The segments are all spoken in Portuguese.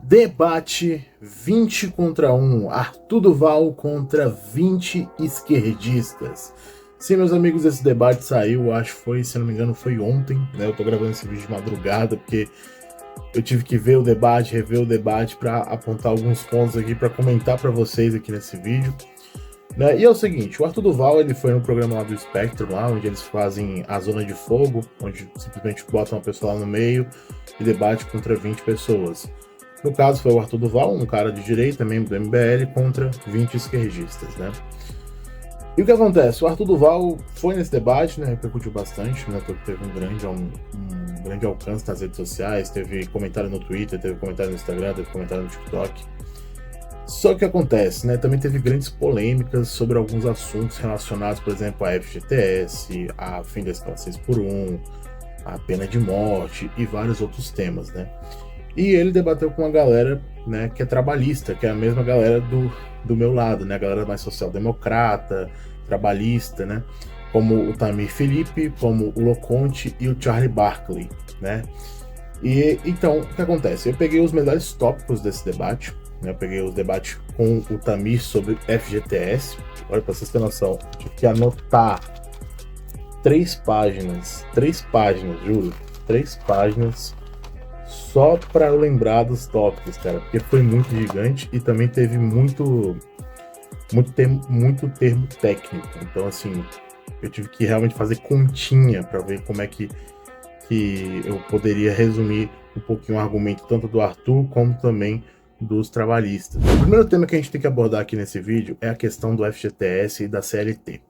Debate 20 contra 1, Arthur Duval contra 20 esquerdistas. Sim, meus amigos, esse debate saiu, acho que foi, se não me engano, foi ontem, né? Eu tô gravando esse vídeo de madrugada, porque eu tive que ver o debate, rever o debate para apontar alguns pontos aqui, para comentar para vocês aqui nesse vídeo. Né? E é o seguinte, o Arthur Duval, ele foi no programa lá do Spectrum, lá onde eles fazem a Zona de Fogo, onde simplesmente botam uma pessoa lá no meio e debate contra 20 pessoas. No caso, foi o Arthur Duval, um cara de direita, membro do MBL, contra 20 esquerdistas, né? E o que acontece? O Arthur Duval foi nesse debate, né? Repercutiu bastante, né? Teve um grande alcance nas redes sociais, teve comentário no Twitter, teve comentário no Instagram, teve comentário no TikTok. Só que o que acontece, né? Também teve grandes polêmicas sobre alguns assuntos relacionados, por exemplo, a FGTS, a fim da escala 6x1, a pena de morte e vários outros temas, né? E ele debateu com uma galera, né, que é trabalhista, que é a mesma galera do meu lado, né, a galera mais social-democrata, trabalhista, né, como o Tamir Felipe, como o Loconte e o Charlie Barkley, né. E então, o que acontece? Eu peguei os melhores tópicos desse debate, né, eu peguei os debates com o Tamir sobre FGTS. Olha, pra vocês terem noção, eu tive que anotar 3 páginas, juro, 3 páginas, só para lembrar dos tópicos, cara, porque foi muito gigante e também teve muito termo técnico. Então, assim, eu tive que realmente fazer continha para ver como é que eu poderia resumir um pouquinho o argumento tanto do Arthur como também dos trabalhistas. O primeiro tema que a gente tem que abordar aqui nesse vídeo é a questão do FGTS e da CLT,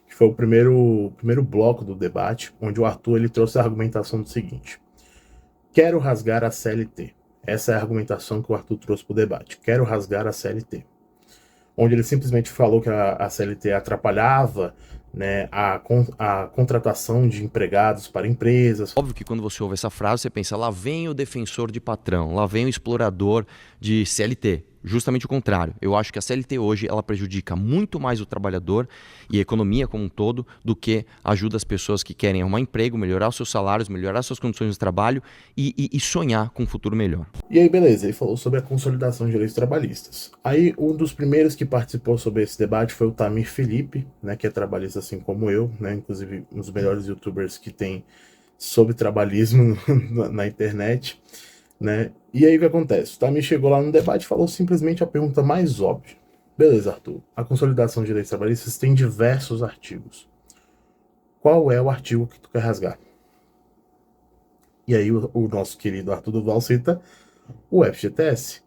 que foi o primeiro bloco do debate, onde o Arthur ele trouxe a argumentação do seguinte: quero rasgar a CLT. Essa é a argumentação que o Arthur trouxe para o debate. Quero rasgar a CLT. Onde ele simplesmente falou que a CLT atrapalhava, né, a contratação de empregados para empresas. Óbvio que quando você ouve essa frase, você pensa, lá vem o defensor de patrão, lá vem o explorador de CLT. Justamente o contrário. Eu acho que a CLT hoje ela prejudica muito mais o trabalhador e a economia como um todo do que ajuda as pessoas que querem arrumar emprego, melhorar os seus salários, melhorar suas condições de trabalho e sonhar com um futuro melhor. E aí, beleza, ele falou sobre a consolidação de direitos trabalhistas. Aí, um dos primeiros que participou sobre esse debate foi o Tamir Felipe, né, que é trabalhista assim como eu, né, inclusive um dos melhores youtubers que tem sobre trabalhismo na internet, né? E aí o que acontece? O Tamir chegou lá no debate e falou simplesmente a pergunta mais óbvia. Beleza, Arthur, a consolidação de direitos trabalhistas tem diversos artigos. Qual é o artigo que tu quer rasgar? E aí o nosso querido Arthur Duval cita o FGTS.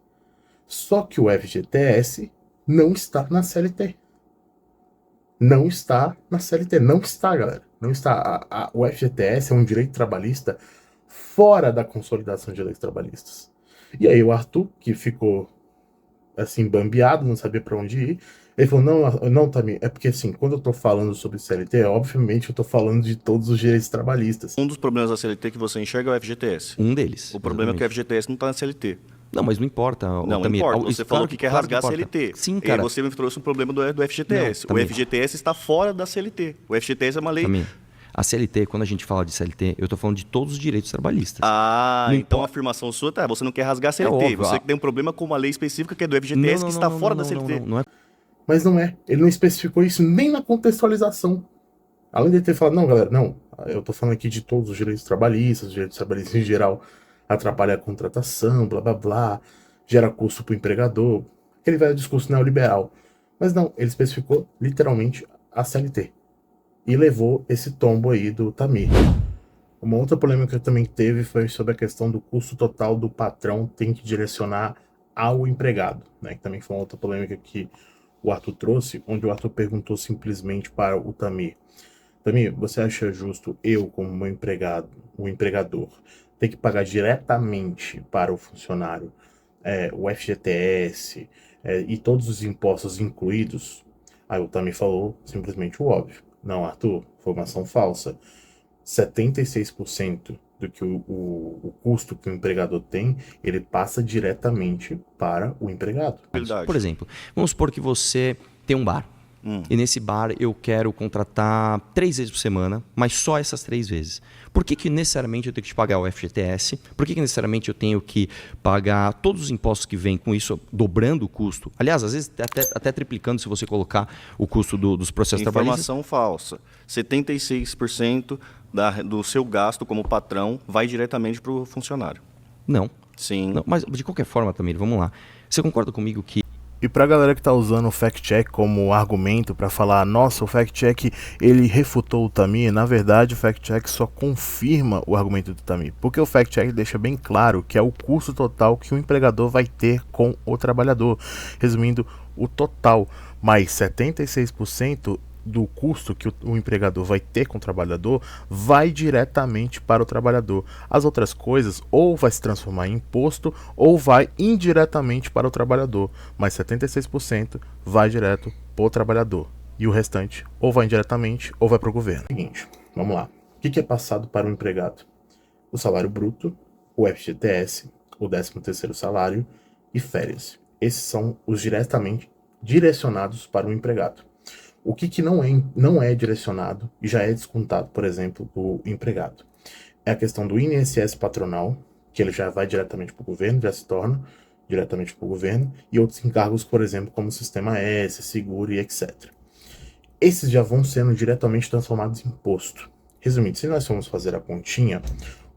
Só que o FGTS não está na CLT. Não está na CLT. Não está, galera. Não está. O FGTS é um direito trabalhista fora da consolidação de direitos trabalhistas. E aí o Arthur, que ficou assim, bambeado, não sabia para onde ir, ele falou, não, Tamir, é porque assim, quando eu tô falando sobre CLT, obviamente eu tô falando de todos os direitos trabalhistas. Um dos problemas da CLT que você enxerga é o FGTS. Um deles. O problema é que o FGTS não tá na CLT. Não, mas não importa. Não importa. Você falou que quer rasgar a CLT. Sim, cara. E você me trouxe um problema do FGTS. Não, o FGTS está fora da CLT. O FGTS é uma lei... Tamir, a CLT, quando a gente fala de CLT, eu tô falando de todos os direitos trabalhistas. Ah, não então a afirmação sua tá, você não quer rasgar a CLT. É óbvio, você tem um problema com uma lei específica que é do FGTS, que está fora da CLT. Não é. Mas não é. Ele não especificou isso nem na contextualização. Além de ter falado, não, galera, não. Eu tô falando aqui de todos os direitos trabalhistas em geral atrapalha a contratação, blá blá blá, gera custo pro empregador. Aquele velho discurso neoliberal. Mas não, ele especificou literalmente a CLT. E levou esse tombo aí do Tamir. Uma outra polêmica que também teve foi sobre a questão do custo total do patrão tem que direcionar ao empregado, né? Que também foi uma outra polêmica que o Arthur trouxe, onde o Arthur perguntou simplesmente para o Tamir: Tamir, você acha justo eu, como meu empregado, o empregador, ter que pagar diretamente para o funcionário o FGTS e todos os impostos incluídos? Aí o Tamir falou simplesmente o óbvio. Não, Arthur, informação falsa. 76% do que o custo que o empregador tem, ele passa diretamente para o empregado. Verdade. Por exemplo, vamos supor que você tem um bar. E nesse bar eu quero contratar 3 vezes por semana, mas só essas 3 vezes. Por que necessariamente eu tenho que te pagar o FGTS? Por que necessariamente eu tenho que pagar todos os impostos que vêm com isso, dobrando o custo? Aliás, às vezes até triplicando se você colocar o custo dos processos trabalhistas. Informação falsa. 76% do seu gasto como patrão vai diretamente para o funcionário. Não. Sim. Não, mas de qualquer forma, Tamir, vamos lá. Você concorda comigo que... E pra galera que tá usando o fact-check como argumento para falar, nossa, o fact-check ele refutou o Tamir, na verdade o fact-check só confirma o argumento do Tamir, porque o fact-check deixa bem claro que é o custo total que o empregador vai ter com o trabalhador, resumindo, o total, mais 76% do custo que o empregador vai ter com o trabalhador vai diretamente para o trabalhador. As outras coisas ou vai se transformar em imposto ou vai indiretamente para o trabalhador, mas 76% vai direto para o trabalhador e o restante ou vai indiretamente ou vai para o governo. Seguinte, vamos lá. O que é passado para o empregado? O salário bruto, o FGTS, o 13º salário e férias. Esses são os diretamente direcionados para o empregado. O que não é direcionado e já é descontado, por exemplo, do empregado, é a questão do INSS patronal, que ele já vai diretamente para o governo, já se torna diretamente para o governo, e outros encargos, por exemplo, como Sistema S, seguro e etc. Esses já vão sendo diretamente transformados em imposto. Resumindo, se nós formos fazer a continha,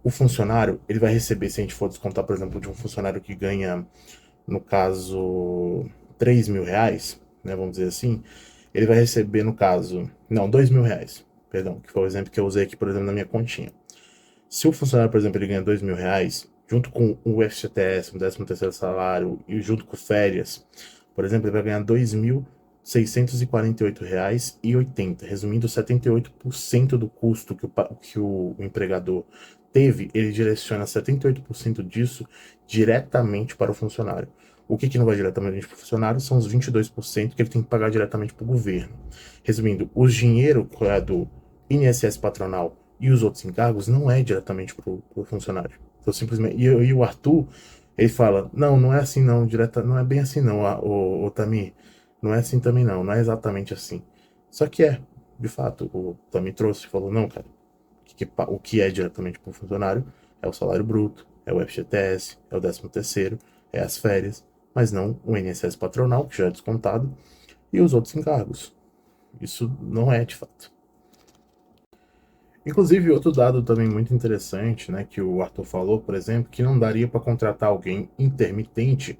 o funcionário ele vai receber, se a gente for descontar, por exemplo, de um funcionário que ganha, no caso, R$3.000, né, vamos dizer assim, ele vai receber, no caso, não, R$2.000, perdão, que foi o exemplo que eu usei aqui, por exemplo, na minha continha. Se o funcionário, por exemplo, ele ganha R$2.000, junto com o FGTS, o 13º salário, e junto com férias, por exemplo, ele vai ganhar R$2.648,80, resumindo, 78% do custo que o empregador teve, ele direciona 78% disso diretamente para o funcionário. O que não vai diretamente para o funcionário são os 22% que ele tem que pagar diretamente para o governo. Resumindo, o dinheiro do INSS patronal e os outros encargos não é diretamente para o funcionário. Então, simplesmente, e o Arthur, ele fala, não é assim não, não é bem assim não, o Tamir, não é assim também não é exatamente assim. Só que de fato, o Tamir trouxe e falou, não, cara, o que é diretamente para o funcionário é o salário bruto, é o FGTS, é o 13º, é as férias, mas não o INSS patronal, que já é descontado, e os outros encargos. Isso não é de fato. Inclusive, outro dado também muito interessante, né, que o Arthur falou, por exemplo, que não daria para contratar alguém intermitente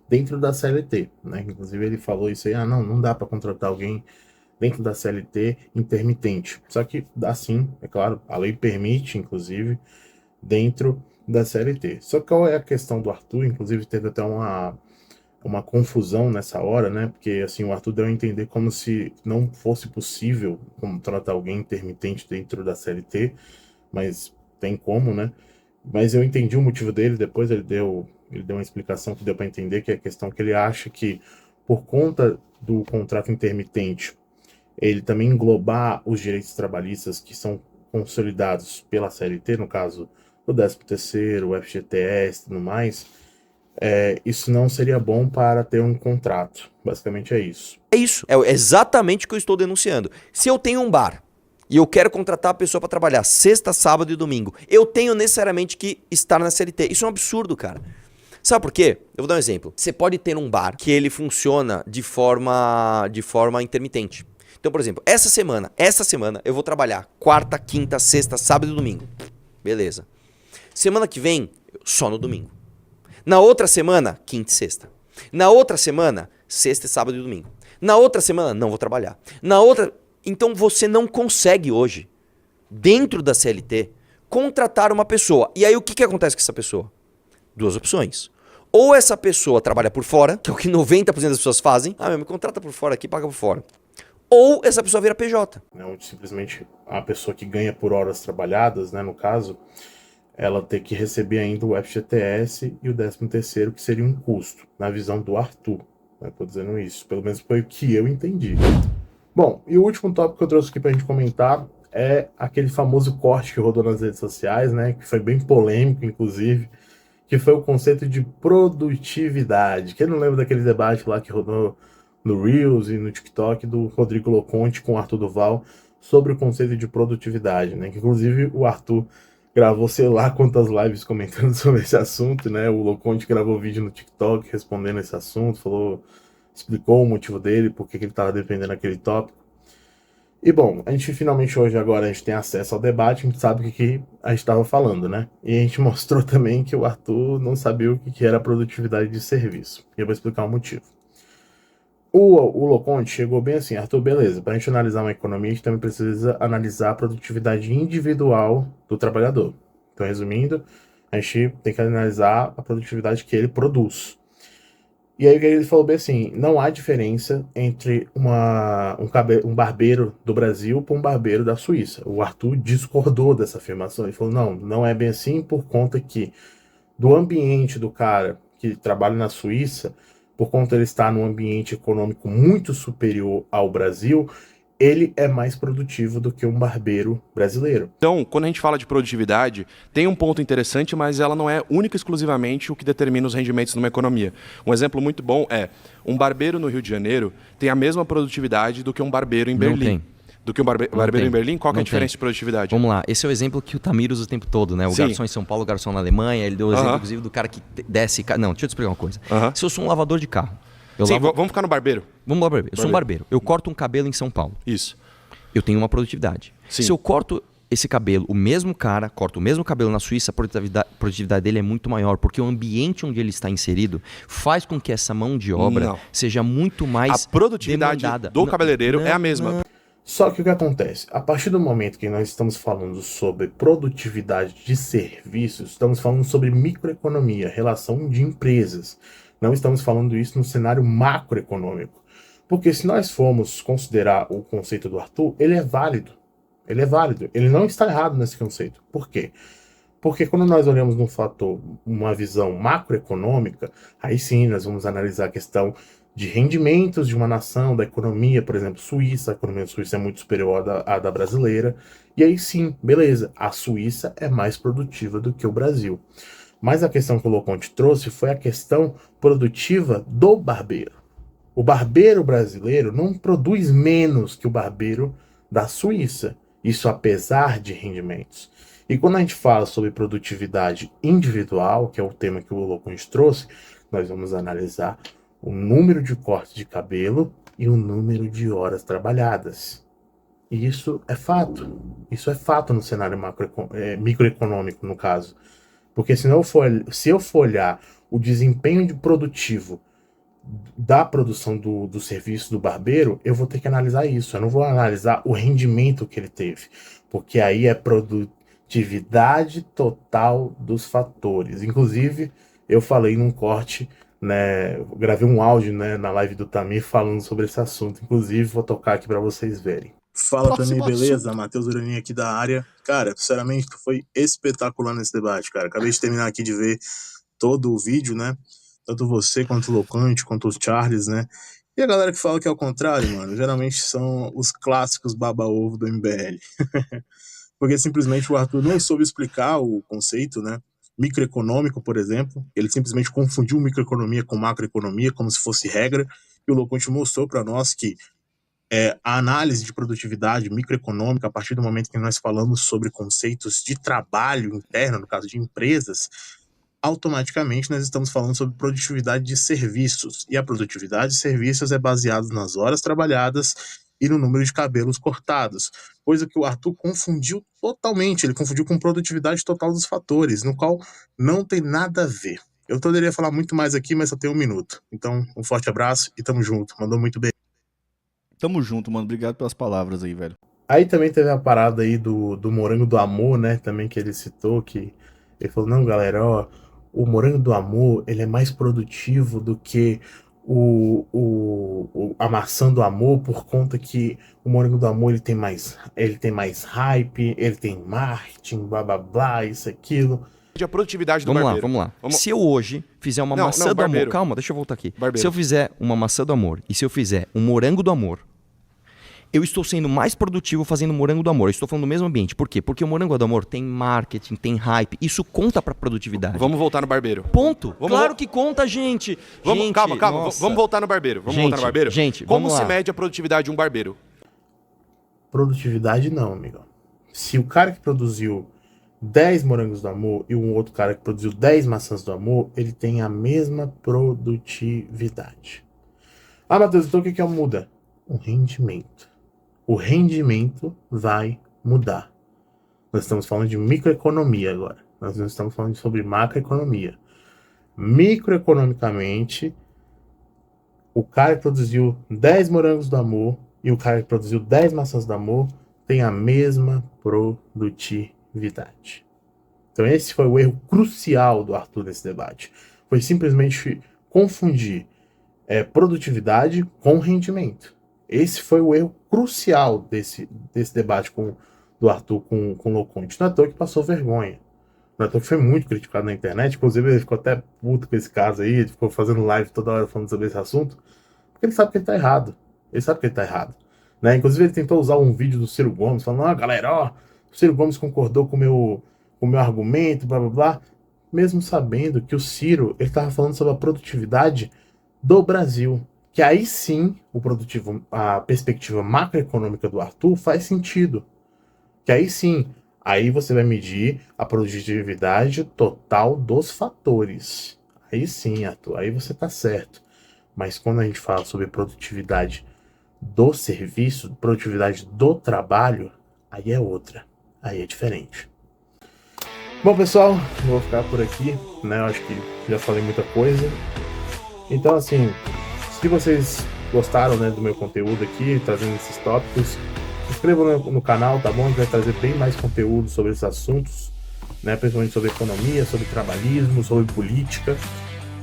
dentro da CLT, né? Inclusive ele falou isso aí, não dá para contratar alguém dentro da CLT intermitente. Só que dá sim, é claro, a lei permite, inclusive, dentro da CLT. Só que qual é a questão do Arthur? Inclusive teve até uma confusão nessa hora, né? Porque assim, o Arthur deu a entender como se não fosse possível contratar alguém intermitente dentro da CLT, mas tem como, né? Mas eu entendi o motivo dele, depois ele deu uma explicação que deu para entender, que é a questão que ele acha que, por conta do contrato intermitente, ele também englobar os direitos trabalhistas que são consolidados pela CLT, no caso o 13º, o FGTS e tudo mais, isso não seria bom para ter um contrato. Basicamente é isso. É isso. É exatamente o que eu estou denunciando. Se eu tenho um bar e eu quero contratar a pessoa para trabalhar sexta, sábado e domingo, eu tenho necessariamente que estar na CLT. Isso é um absurdo, cara. Sabe por quê? Eu vou dar um exemplo. Você pode ter um bar que ele funciona de forma intermitente. Então, por exemplo, essa semana eu vou trabalhar quarta, quinta, sexta, sábado e domingo. Beleza. Semana que vem, só no domingo. Na outra semana, quinta e sexta. Na outra semana, sexta, sábado e domingo. Na outra semana, não vou trabalhar. Na outra... Então você não consegue hoje, dentro da CLT, contratar uma pessoa. E aí o que acontece com essa pessoa? Duas opções. Ou essa pessoa trabalha por fora, que é o que 90% das pessoas fazem. Me contrata por fora aqui, paga por fora. Ou essa pessoa vira PJ. Não, simplesmente a pessoa que ganha por horas trabalhadas, né, no caso, ela tem que receber ainda o FGTS e o 13º, que seria um custo, na visão do Arthur. Estou dizendo isso, pelo menos foi o que eu entendi. Bom, e o último tópico que eu trouxe aqui pra gente comentar é aquele famoso corte que rodou nas redes sociais, né, que foi bem polêmico, inclusive, que foi o conceito de produtividade. Quem não lembra daquele debate lá que rodou no Reels e no TikTok do Rodrigo Loconte com o Arthur Duval sobre o conceito de produtividade, né? Que, inclusive, o Arthur gravou sei lá quantas lives comentando sobre esse assunto, né? O Loconte gravou vídeo no TikTok respondendo esse assunto, explicou o motivo dele, por que ele estava defendendo aquele tópico. E bom, a gente finalmente hoje agora a gente tem acesso ao debate, a gente sabe o que a gente estava falando, né? E a gente mostrou também que o Arthur não sabia o que era produtividade de serviço. E eu vou explicar o motivo. O Loconte chegou bem assim, Arthur, beleza, para a gente analisar uma economia, a gente também precisa analisar a produtividade individual do trabalhador. Então, resumindo, a gente tem que analisar a produtividade que ele produz. E aí ele falou bem assim, não há diferença entre um barbeiro do Brasil para um barbeiro da Suíça. O Arthur discordou dessa afirmação, ele falou, não é bem assim por conta que do ambiente do cara que trabalha na Suíça, por conta de ele estar num ambiente econômico muito superior ao Brasil, ele é mais produtivo do que um barbeiro brasileiro. Então, quando a gente fala de produtividade, tem um ponto interessante, mas ela não é única e exclusivamente o que determina os rendimentos numa economia. Um exemplo muito bom é, um barbeiro no Rio de Janeiro tem a mesma produtividade do que um barbeiro em Berlim. Não tem. Do que um barbeiro em Berlim? Qual que é a diferença de produtividade? Vamos lá, esse é o exemplo que o Tamir usa o tempo todo, né? O Sim. garçom em São Paulo, o garçom na Alemanha, ele deu o exemplo, inclusive, do cara que desce... Não, deixa eu te explicar uma coisa. Se eu sou um lavador de carro... Vamos ficar no barbeiro. Vamos lá, barbeiro. Eu sou um barbeiro. Eu corto um cabelo em São Paulo. Isso. Eu tenho uma produtividade. Sim. Se eu corto esse cabelo, o mesmo cara corta o mesmo cabelo na Suíça, a produtividade dele é muito maior, porque o ambiente onde ele está inserido faz com que essa mão de obra seja muito mais a produtividade demandada. do cabeleireiro é a mesma. Só que o que acontece? A partir do momento que nós estamos falando sobre produtividade de serviços, estamos falando sobre microeconomia, relação de empresas. Não estamos falando isso no cenário macroeconômico. Porque se nós formos considerar o conceito do Arthur, ele é válido. Ele é válido. Ele não está errado nesse conceito. Por quê? Porque quando nós olhamos num fator, uma visão macroeconômica, aí sim nós vamos analisar a questão de rendimentos de uma nação, da economia, por exemplo, Suíça. A economia suíça é muito superior à da brasileira. E aí sim, beleza, a Suíça é mais produtiva do que o Brasil. Mas a questão que o Loconte trouxe foi a questão produtiva do barbeiro. O barbeiro brasileiro não produz menos que o barbeiro da Suíça. Isso apesar de rendimentos. E quando a gente fala sobre produtividade individual, que é o tema que o Loconte trouxe, nós vamos analisar o número de cortes de cabelo e o número de horas trabalhadas. E isso é fato. Isso é fato no cenário microeconômico, no caso. Porque se eu for olhar o desempenho produtivo da produção do serviço do barbeiro, eu vou ter que analisar isso. Eu não vou analisar o rendimento que ele teve. Porque aí é produtividade total dos fatores. Inclusive, eu falei num corte, né, gravei um áudio, né, na live do Tamir falando sobre esse assunto. Inclusive, vou tocar aqui para vocês verem. Fala Tamir, beleza? Matheus Uranin aqui da área. Cara, sinceramente, foi espetacular nesse debate, cara. Acabei de terminar aqui de ver todo o vídeo, né? Tanto você, quanto o Loconte, quanto o Charles, né? E a galera que fala que é o contrário, mano, geralmente são os clássicos baba-ovo do MBL. Porque simplesmente o Arthur não soube explicar o conceito, né? Microeconômico, por exemplo. Ele simplesmente confundiu microeconomia com macroeconomia, como se fosse regra. E o Loconte mostrou para nós que a análise de produtividade microeconômica, a partir do momento que nós falamos sobre conceitos de trabalho interno, no caso de empresas, automaticamente nós estamos falando sobre produtividade de serviços. E a produtividade de serviços é baseada nas horas trabalhadas e no número de cabelos cortados. Coisa que o Arthur confundiu totalmente. Ele confundiu com produtividade total dos fatores, no qual não tem nada a ver. Eu poderia falar muito mais aqui, mas só tenho 1 minuto. Então, um forte abraço e tamo junto. Mandou muito bem. Tamo junto, mano. Obrigado pelas palavras aí, velho. Aí também teve a parada aí do morango do amor, né? Também que ele citou, que ele falou, não, galera, ó, o morango do amor, ele é mais produtivo do que a maçã do amor, por conta que o morango do amor, ele tem mais hype, ele tem marketing, blá, blá, blá, isso, aquilo. A produtividade do barbeiro. Vamos lá. Se eu hoje fizer uma maçã do amor... Calma, deixa eu voltar aqui. Barbeiro. Se eu fizer uma maçã do amor e se eu fizer um morango do amor, eu estou sendo mais produtivo fazendo morango do amor. Eu estou falando do mesmo ambiente. Por quê? Porque o morango do amor tem marketing, tem hype. Isso conta pra produtividade. Vamos voltar no barbeiro. Ponto. Claro que conta, gente. Calma. Vamos voltar no barbeiro. Como se mede a produtividade de um barbeiro? Produtividade não, amigo. Se o cara que produziu 10 morangos do amor e um outro cara que produziu 10 maçãs do amor, ele tem a mesma produtividade. Ah, Matheus, então o que muda? O rendimento. O rendimento vai mudar. Nós estamos falando de microeconomia agora. Nós não estamos falando sobre macroeconomia. Microeconomicamente, o cara que produziu 10 morangos do amor e o cara que produziu 10 maçãs do amor tem a mesma produtividade. Então esse foi o erro crucial do Arthur nesse debate. Foi simplesmente confundir produtividade com rendimento. Esse foi o erro crucial desse debate do Arthur com o Loconte. Não é à toa que passou vergonha. Não é à toa que foi muito criticado na internet. Inclusive ele ficou até puto com esse caso aí. Ele ficou fazendo live toda hora falando sobre esse assunto. Porque ele sabe que ele tá errado. Né? Inclusive ele tentou usar um vídeo do Ciro Gomes falando, galera, o Ciro Gomes concordou com o meu argumento, blá blá blá. Mesmo sabendo que o Ciro ele estava falando sobre a produtividade do Brasil. Que aí sim a perspectiva macroeconômica do Arthur faz sentido. Que aí sim, aí você vai medir a produtividade total dos fatores. Aí sim, Arthur, aí você tá certo. Mas quando a gente fala sobre produtividade do serviço, produtividade do trabalho, aí é outra. Aí é diferente. Bom, pessoal, eu vou ficar por aqui, né? Eu acho que já falei muita coisa. Então, assim, se vocês gostaram, né, do meu conteúdo aqui, trazendo esses tópicos, se inscrevam no canal, tá bom? A gente vai trazer bem mais conteúdo sobre esses assuntos, né? Principalmente sobre economia, sobre trabalhismo, sobre política.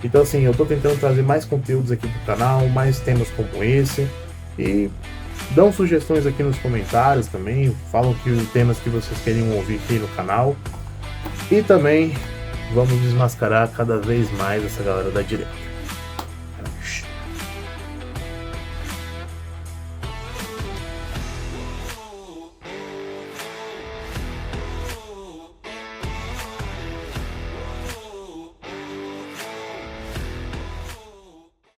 Então, assim, eu tô tentando trazer mais conteúdos aqui pro canal, mais temas como esse. E dão sugestões aqui nos comentários também. Falam que os temas que vocês queriam ouvir aqui no canal. E também vamos desmascarar cada vez mais essa galera da direita.